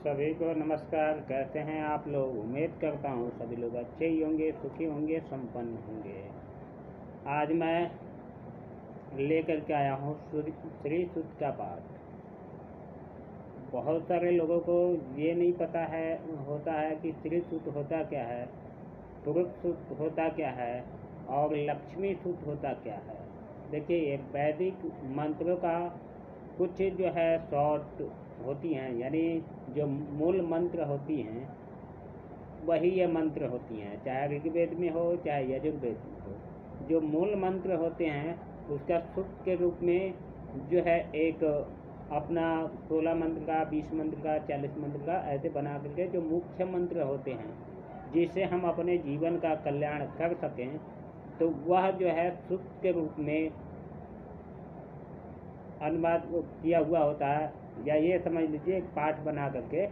सभी को नमस्कार। कैसे हैं आप लोग? उम्मीद करता हूँ सभी लोग अच्छे ही होंगे, सुखी होंगे, संपन्न होंगे। आज मैं लेकर के आया हूँ श्री सूक्त का पाठ। बहुत सारे लोगों को ये नहीं पता होता है कि श्री सूक्त होता क्या है, पुरुष सूक्त होता क्या है और लक्ष्मी सूक्त होता क्या है। देखिए, ये वैदिक मंत्रों का कुछ जो है शॉर्ट होती हैं, यानी जो मूल मंत्र होती हैं वही ये मंत्र होती हैं, चाहे ऋग्वेद में हो चाहे यजुर्वेद में हो। जो मूल मंत्र होते हैं उसका सूक्त के रूप में जो है एक अपना 16 मंत्र का, 20 मंत्र का, 40 मंत्र का ऐसे बना करके जो मुख्य मंत्र होते हैं जिससे हम अपने जीवन का कल्याण कर सकें, तो वह जो है सूक्त के रूप में अनुवाद किया हुआ होता है, या ये समझ लीजिए पाठ बना करके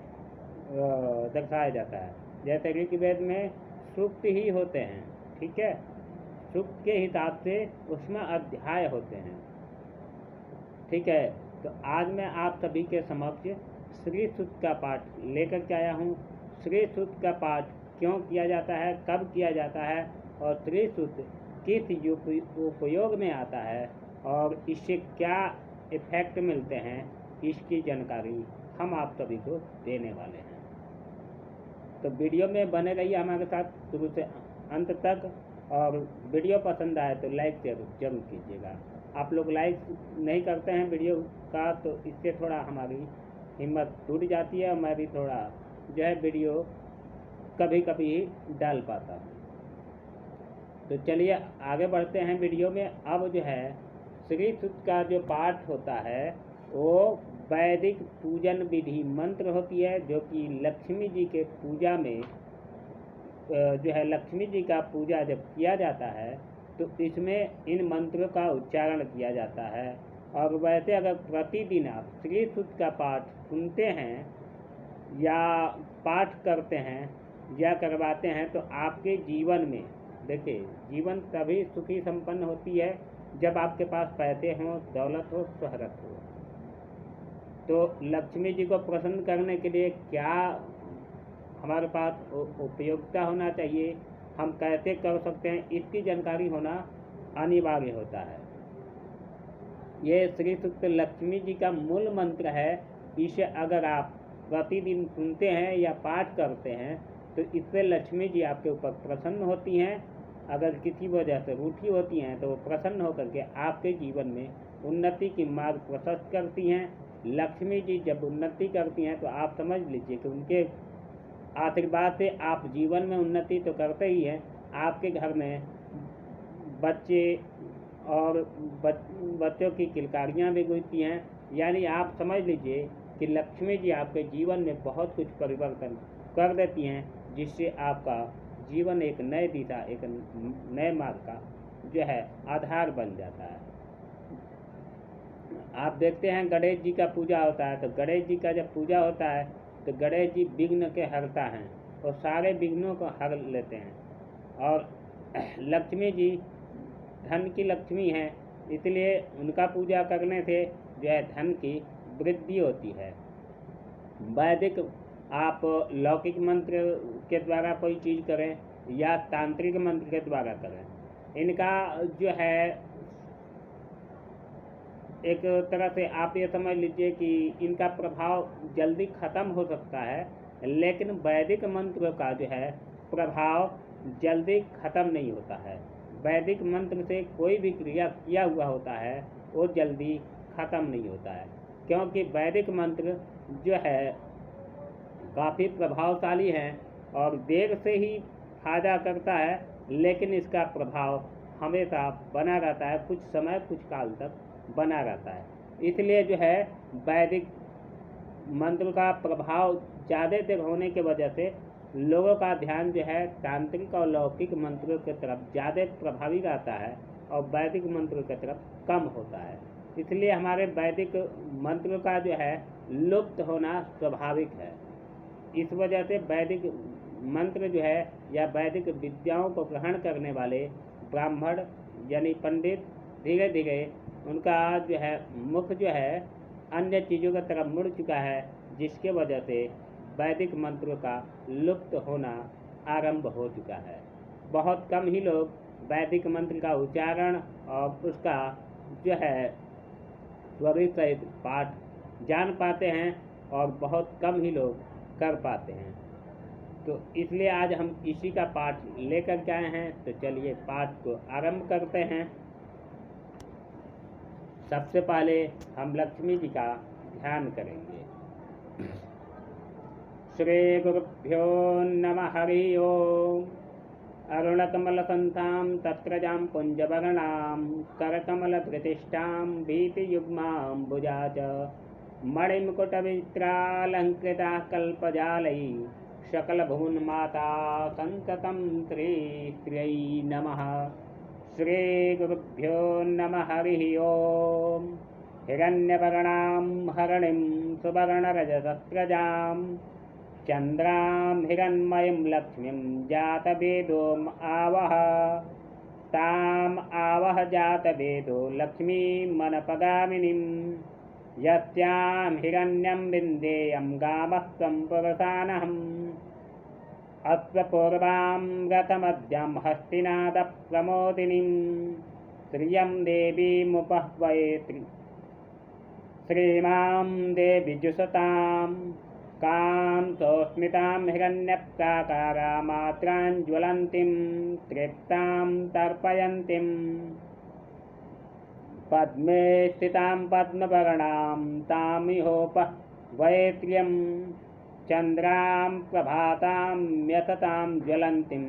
दर्शाया जाता है। जैसे ऋग्वेद में सूक्त ही होते हैं, ठीक है, सूक्त के हिसाब से उसमें अध्याय होते हैं, ठीक है। तो आज मैं आप सभी के समक्ष श्री सूक्त का पाठ लेकर के आया हूँ। श्री सूक्त का पाठ क्यों किया जाता है, कब किया जाता है और श्री सूक्त किस उपयोग में आता है और इससे क्या इफेक्ट मिलते हैं, इसकी जानकारी हम आप सभी को देने वाले हैं। तो वीडियो में बने रहिए हमारे साथ शुरू से अंत तक, और वीडियो पसंद आए तो लाइक जरूर कीजिएगा। आप लोग लाइक नहीं करते हैं वीडियो का तो इससे थोड़ा हमारी हिम्मत टूट जाती है और मैं भी थोड़ा जो है वीडियो कभी कभी डाल पाता हूँ। तो चलिए आगे बढ़ते हैं वीडियो में। अब जो है श्री सूक्त का जो पाठ होता है वो वैदिक पूजन विधि मंत्र होती है, जो कि लक्ष्मी जी के पूजा में जो है लक्ष्मी जी का पूजा जब किया जाता है तो इसमें इन मंत्रों का उच्चारण किया जाता है। और वैसे अगर प्रतिदिन आप श्री सूक्त का पाठ सुनते हैं या पाठ करते हैं या करवाते हैं तो आपके जीवन में, देखिए, जीवन तभी सुखी संपन्न होती है जब आपके पास पैसे हों, दौलत हो, शोहरत हो। तो लक्ष्मी जी को प्रसन्न करने के लिए क्या हमारे पास उपयोगिता होना चाहिए, हम कैसे कर सकते हैं, इसकी जानकारी होना अनिवार्य होता है। ये श्री सूक्त लक्ष्मी जी का मूल मंत्र है। इसे अगर आप प्रतिदिन सुनते हैं या पाठ करते हैं तो इससे लक्ष्मी जी आपके ऊपर प्रसन्न होती हैं। अगर किसी वजह से रूठी होती हैं तो वो प्रसन्न होकर के आपके जीवन में उन्नति की मार्ग प्रशस्त करती हैं। लक्ष्मी जी जब उन्नति करती हैं तो आप समझ लीजिए कि उनके आशीर्वाद से आप जीवन में उन्नति तो करते ही हैं, आपके घर में बच्चे और बच्चों की किलकारियाँ भी गूंजती हैं। यानी आप समझ लीजिए कि लक्ष्मी जी आपके जीवन में बहुत कुछ परिवर्तन कर देती हैं, जिससे आपका जीवन एक नए दिशा, एक नए मार्ग का जो है आधार बन जाता है। आप देखते हैं गणेश जी का पूजा होता है, तो गणेश जी का जब पूजा होता है तो गणेश जी विघ्न के हरता हैं और सारे विघ्नों को हर लेते हैं। और लक्ष्मी जी धन की लक्ष्मी हैं, इसलिए उनका पूजा करने से जो है धन की वृद्धि होती है। वैदिक आप लौकिक मंत्र के द्वारा कोई चीज़ करें या तांत्रिक मंत्र के द्वारा करें, इनका जो है एक तरह से आप ये समझ लीजिए कि इनका प्रभाव जल्दी ख़त्म हो सकता है, लेकिन वैदिक मंत्र का जो है प्रभाव जल्दी ख़त्म नहीं होता है। वैदिक मंत्र से कोई भी क्रिया किया हुआ होता है वो जल्दी ख़त्म नहीं होता है, क्योंकि वैदिक मंत्र जो है काफ़ी प्रभावशाली है और देर से ही फायदा करता है, लेकिन इसका प्रभाव हमेशा बना रहता है, कुछ समय कुछ काल तक बना रहता है। इसलिए जो है वैदिक मंत्र का प्रभाव ज़्यादा देर होने की वजह से लोगों का ध्यान जो है तांत्रिक और लौकिक मंत्रों की तरफ ज़्यादा प्रभावी रहता है और वैदिक मंत्रों की तरफ कम होता है। इसलिए हमारे वैदिक मंत्रों का जो है लुप्त होना स्वाभाविक है। इस वजह से वैदिक मंत्र जो है या वैदिक विद्याओं को ग्रहण करने वाले ब्राह्मण यानी पंडित धीरे धीरे उनका जो है मुख जो है अन्य चीज़ों की तरफ मुड़ चुका है, जिसके वजह से वैदिक मंत्रों का लुप्त होना आरंभ हो चुका है। बहुत कम ही लोग वैदिक मंत्र का उच्चारण और उसका जो है स्वरित सहित पाठ जान पाते हैं और बहुत कम ही लोग कर पाते हैं। तो इसलिए आज हम इसी का पाठ लेकर के आए हैं। तो चलिए पाठ को आरंभ करते हैं। सबसे पहले हम लक्ष्मी जी का ध्यान करेंगे। श्री गुरुभ्यो नमः। हरि ओम। अरुणकमलसन्तां तत्रजां पुञ्जवर्णां करकमलधृतिष्ठां भीतियुग्माम्बुजा च मणिमुकुटविचित्रालङ्कृताः कल्पजालैः सकलभुवनमाता सन्ततं श्रीस्त्रियै नमः। श्रीगुरुभ्यो नमः। हरिः ओम्। हिरण्यवर्णां हरणिं सुवर्णरजतस्रजां चन्द्रां हिरण्मयीं लक्ष्मीं जातवेदोम् आवह। ताम् आवह जातवेदो लक्ष्मीमनपगामिनीं यस्यां हिरण्यं विन्देयं गामस्त्वं पुरुषानहम्। अश्वपूर्वां रथमद्यां हस्तिनादप्रमोदिनीं श्रियं देवीमुपह्वये श्रीमां देवी जुषतां कां सोऽस्मितां हिरण्यप्राकारामात्रां ज्वलन्तीं तृप्तां तर्पयन्तीं पद्मे स्थितां पद्मवर्णां तामिहोपह्वये त्र्यं चन्द्रां प्रभातां यततां ज्वलन्तीं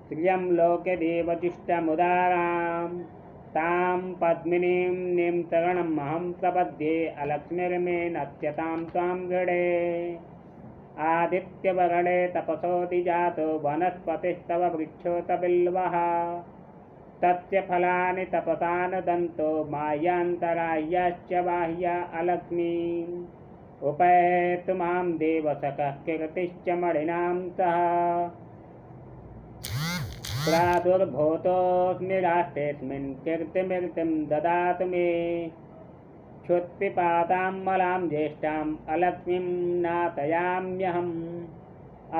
श्रियं लोके देवजिष्टमुदारां तां पद्मिनीं निमतरणमहं प्रपद्ये अलक्ष्मीर्मे नत्यतां त्वां गृणे। आदित्यवर्णे तपसोऽधिजातो वनस्पतिस्तव वृक्षोतबिल्वः तस्य फलानि तपसानुदन्तो मायान्तरायश्च बाह्या अलक्ष्मीम् उपैतु मां देवसखः कीर्तिश्च मणिनां सह। प्रादुर्भूतोऽस्मि राष्ट्रेऽस्मिन् कीर्तिमीर्तिं ददातु मे क्षुत्पिपातां मलां ज्येष्ठाम् अलक्ष्मीं नाशयाम्यहम्।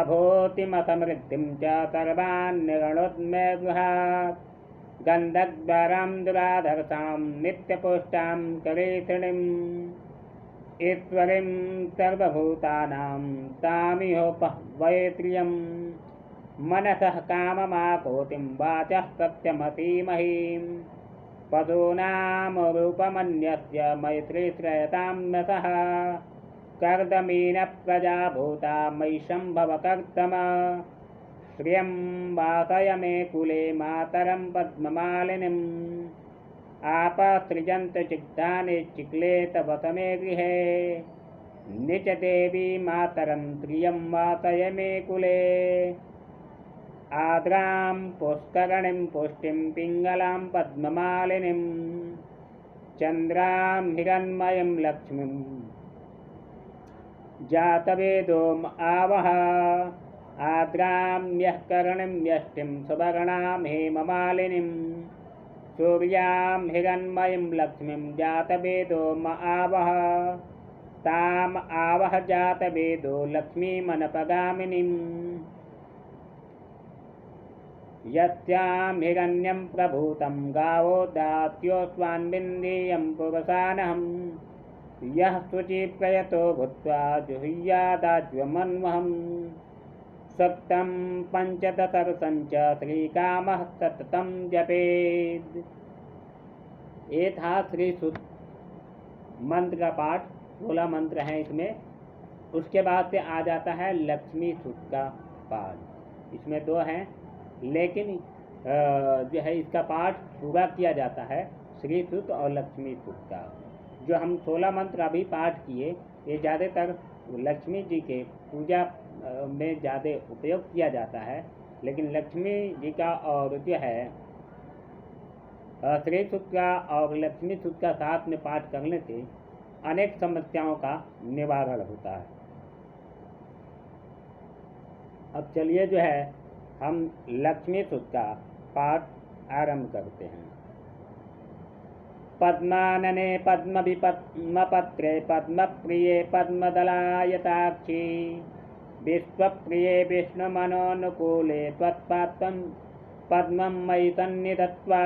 अभूतिमसमृद्धिं च सर्वान् निगणोद्मे गृहात् गन्धद्वारां दुराधर्षां नित्यपुष्टां करेतृणीम् ईश्वरीं सर्वभूतानां तामिहोपह्वये त्र्यं मनसः काममाकोतिं वाचः सत्यमतीमहीं पशूनां रूपमन्यस्य मैत्रीश्रयतां नसः कर्दमीनप्रजाभूता मयि सम्भवकर्तम श्रियं वासय मे कुले मातरं पद्ममालिनीम् आपसृजन्तु चिग्धाने चिक्लेत वसमे गृहे निचदेवी मातरं श्रियं वासय मे कुले आद्रां पुष्करणीं पुष्टिं पिङ्गलां पद्ममालिनीं चन्द्रां हिरण्मयीं लक्ष्मीं जातवेदोम् आवह। आद्रां यः करणीं यष्टिं सुवर्णां हेममालिनीं सूर्यां हिरण्मयीं लक्ष्मीं जातवेदोम् आवह। ताम् आवह जातवेदो लक्ष्मीमनपगामिनीं यस्यां हिरण्यं प्रभूतं गावो दात्योऽस्वान्विन्दीयं पुरुषानहम्। यः शुचिप्रयतो भूत्वा जुहुयादाज्वमन्वहम् सप्तं पंचदशरसं च श्रीकामः सततं जपेत्। ये था श्री सूक्त मंत्र का पाठ। 16 मंत्र हैं इसमें। उसके बाद से आ जाता है लक्ष्मी सूक्त का पाठ। इसमें 2 हैं, लेकिन जो है इसका पाठ पूरा किया जाता है श्री सूक्त और लक्ष्मी सूक्त का। जो हम 16 मंत्र अभी पाठ किए, ये ज़्यादातर लक्ष्मी जी के पूजा में ज़्यादा उपयोग किया जाता है। लेकिन लक्ष्मी जी का और जो है श्री सूक्त का और लक्ष्मी सूक्त का साथ में पाठ करने से अनेक समस्याओं का निवारण होता है। अब चलिए जो है हम लक्ष्मी सूक्त का पाठ आरंभ करते हैं। पद्मानने पद्मविपद्मपत्रे पद्मप्रिये पद्मदलायताक्षी विश्वप्रिये विष्णुमनोनुकूले त्वत्पात्रं पद्मं मयि सन्निधत्वा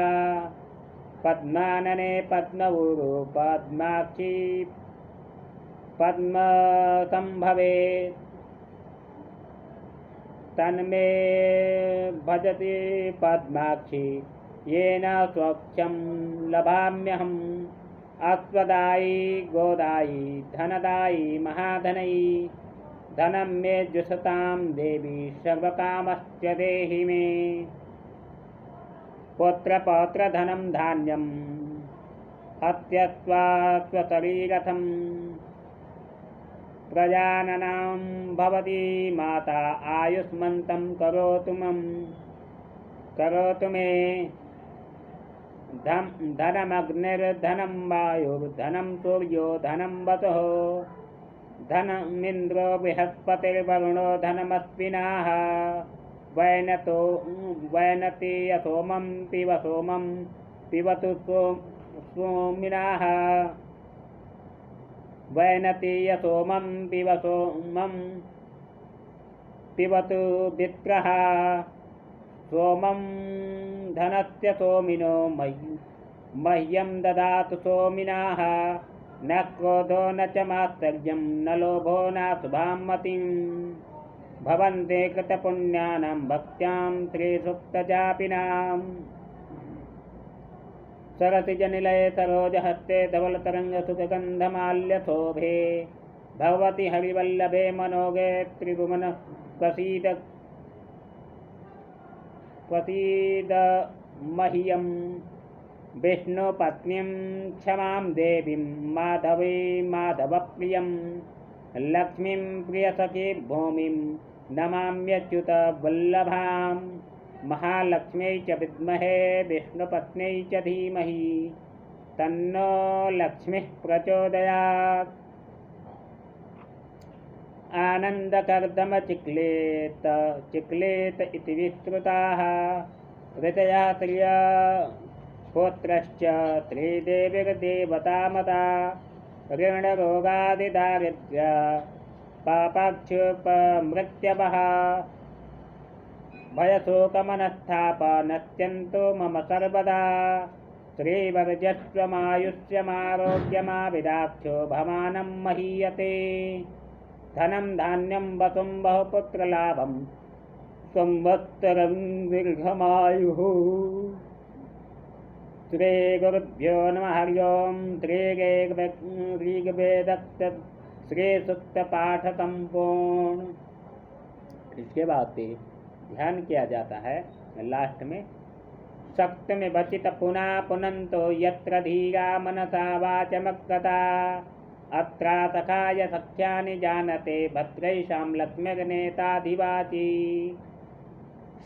पद्मानने पद्मऊरो पद्माक्षी पद्मसंभवे तन्मे भजति पद्माक्षी येन सौख्यं लभाम्यहम् अश्वदायी गोदायी धनदायी महाधनयी धनं मे जुषतां देवी सर्वकामश्च देहि मे पुत्रपौत्रधनं धान्यं हत्यत्वा स्वशरीरथं प्रजाननां भवती माता आयुष्मन्तं करोतु मे धनमग्निर्धनं वायुर्धनं सूर्यो धनं वसुः धनमिन्द्रो बृहस्पतिर्वरुणो धनमश्विनाः वैनतेय सोमं पिबतु सोमिनाः वैनतेय सोमं पिबतु वित्रः सोमं धनस्य सोमिनो मह्यं ददातु सोमिनाः न क्रोधो न च मात्सर्यं न लोभो न शुभां मतिं भवन्ते कृतपुण्यानां भक्त्यां त्रिसुप्तजापिनाम् सरसिजनिलये सरोजहस्ते धवलतरङ्गसुखगन्धमाल्यशोभे भगवति हरिवल्लभे मनोगे त्रिभुवन प्रसीद मह्यं विष्णुपत्नीं क्षमां देवीं माधवप्रियं लक्ष्मीं प्रियसखी भूमिं नमाम्यच्युत वल्लभां महालक्ष्म्यै च विद्महे विष्णुपत्न्यै च धीमहि तन्नो लक्ष्मीः प्रचोदयात् आनन्दकर्दमचिक्लेत इति विस्तृताः ऋतयः त्रियपुत्रश्च त्रिदेवीर्देवतामता ऋणरोगादिदारिद्र्य पापाक्षुपमृत्यवः भयशोकमनस्तापनत्यन्तो मम सर्वदा श्रीवर्जस्वमायुष्यमारोग्यमाविदाक्षो भवानं महीयते धनं धान्यं वसुं बहुपुत्रलाभं संवत्सरं दीर्घमायुः श्रीगुरुभ्यो नमः हरि ओं ऋग्वेदस्य श्रीसूक्तपाठ संपूर्ण। इसके बाद से ध्यान किया जाता है लास्ट में शक्त में बचित पुनः पुनन्तो यत्र धीरा मनसा वाचमक्कता अत्रा सखाय सख्यानि जानते भद्रैषां लक्ष्म्यग्नेताधिवाची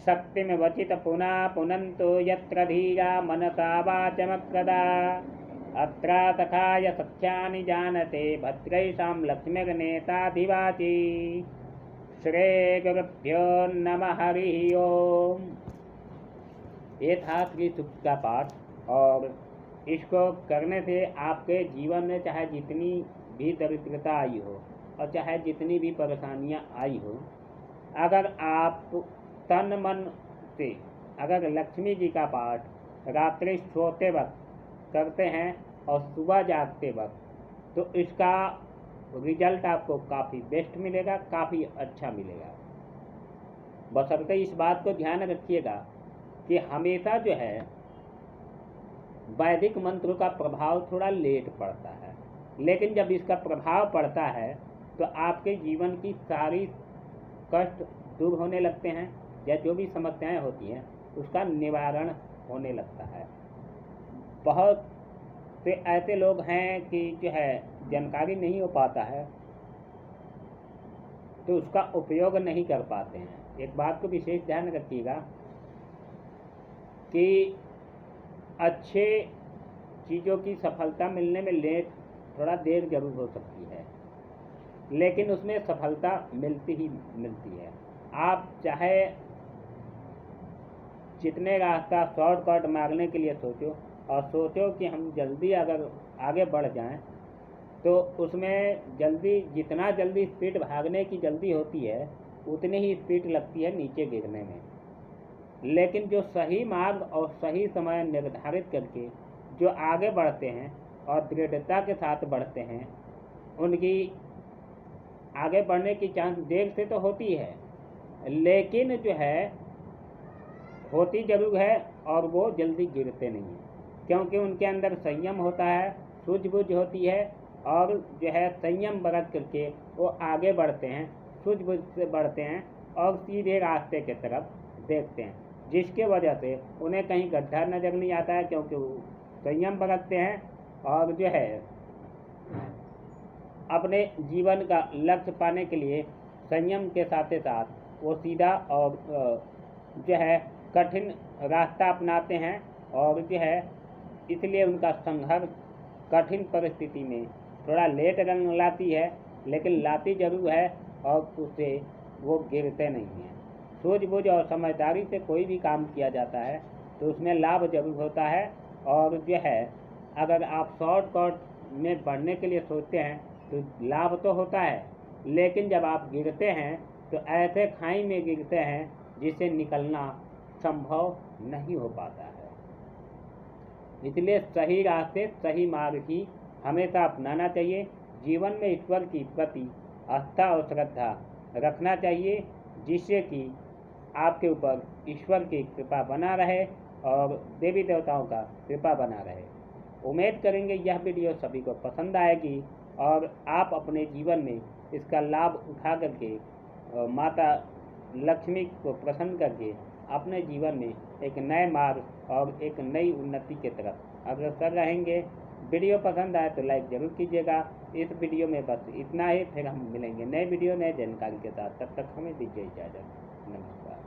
शक्ति में वचित पुनः पुनन्तो यत्र धीरा मनसा वाचमक्कदा अत्रा सखाय सख्यानि जानते भद्रैषां लक्ष्म्यग्नेताधिवाची। श्री गुरुभ्यो नमः हरि ओम। ये था श्री सूक्त का पाठ और इसको करने से आपके जीवन में चाहे जितनी भी दरिद्रता आई हो और चाहे जितनी भी परेशानियां आई हो, अगर आप तन मन से अगर लक्ष्मी जी का पाठ रात्रि सोते वक्त करते हैं और सुबह जागते वक्त, तो इसका रिजल्ट आपको काफ़ी बेस्ट मिलेगा, काफ़ी अच्छा मिलेगा। बशर्ते इस बात को ध्यान रखिएगा कि हमेशा जो है वैदिक मंत्रों का प्रभाव थोड़ा लेट पड़ता है, लेकिन जब इसका प्रभाव पड़ता है तो आपके जीवन की सारी कष्ट दूर होने लगते हैं, या जो भी समस्याएं होती हैं उसका निवारण होने लगता है। बहुत से ऐसे लोग हैं कि जो है जानकारी नहीं हो पाता है तो उसका उपयोग नहीं कर पाते हैं। एक बात को विशेष ध्यान रखिएगा कि अच्छे चीज़ों की सफलता मिलने में थोड़ा देर जरूर हो सकती है, लेकिन उसमें सफलता मिलती ही मिलती है। आप चाहे जितने रास्ता शॉर्टकट मारने के लिए सोचो और सोचो कि हम जल्दी अगर आगे बढ़ जाएं तो उसमें जल्दी, जितना जल्दी स्पीड भागने की जल्दी होती है उतनी ही स्पीड लगती है नीचे गिरने में। लेकिन जो सही मार्ग और सही समय निर्धारित करके जो आगे बढ़ते हैं और दृढ़ता के साथ बढ़ते हैं, उनकी आगे बढ़ने की चांस देर से तो होती है, लेकिन जो है होती जरूर है, और वो जल्दी गिरते नहीं हैं, क्योंकि उनके अंदर संयम होता है, सूझबूझ होती है, और जो है संयम बरत करके वो आगे बढ़ते हैं, सूझबूझ से बढ़ते हैं और सीधे रास्ते की तरफ देखते हैं, जिसके वजह से उन्हें कहीं गड्ढा नजर नहीं आता है, क्योंकि वो संयम बरतते हैं और जो है अपने जीवन का लक्ष्य पाने के लिए संयम के साथ साथ वो सीधा और जो है कठिन रास्ता अपनाते हैं, और जो है इसलिए उनका संघर्ष कठिन परिस्थिति में थोड़ा लेट रंग लाती है, लेकिन लाती जरूर है, और उससे वो गिरते नहीं हैं। सूझबूझ और समझदारी से कोई भी काम किया जाता है तो उसमें लाभ जरूर होता है, और जो है अगर आप शॉर्टकट में बढ़ने के लिए सोचते हैं तो लाभ तो होता है, लेकिन जब आप गिरते हैं तो ऐसे खाई में गिरते हैं जिससे निकलना संभव नहीं हो पाता है। इसलिए सही रास्ते, सही मार्ग ही हमेशा अपनाना चाहिए। जीवन में ईश्वर की प्रति आस्था और श्रद्धा रखना चाहिए, जिससे कि आपके ऊपर ईश्वर की कृपा बना रहे और देवी देवताओं का कृपा बना रहे। उम्मीद करेंगे यह वीडियो सभी को पसंद आएगी और आप अपने जीवन में इसका लाभ उठा करके माता लक्ष्मी को प्रसन्न करके अपने जीवन में एक नए मार्ग और एक नई उन्नति की तरफ अग्रसर रहेंगे। वीडियो पसंद आए तो लाइक जरूर कीजिएगा। इस वीडियो में बस इतना ही, फिर हम मिलेंगे नए वीडियो नए जानकारी के साथ। तब तक हमें दीजिए इजाज़त। नमस्कार।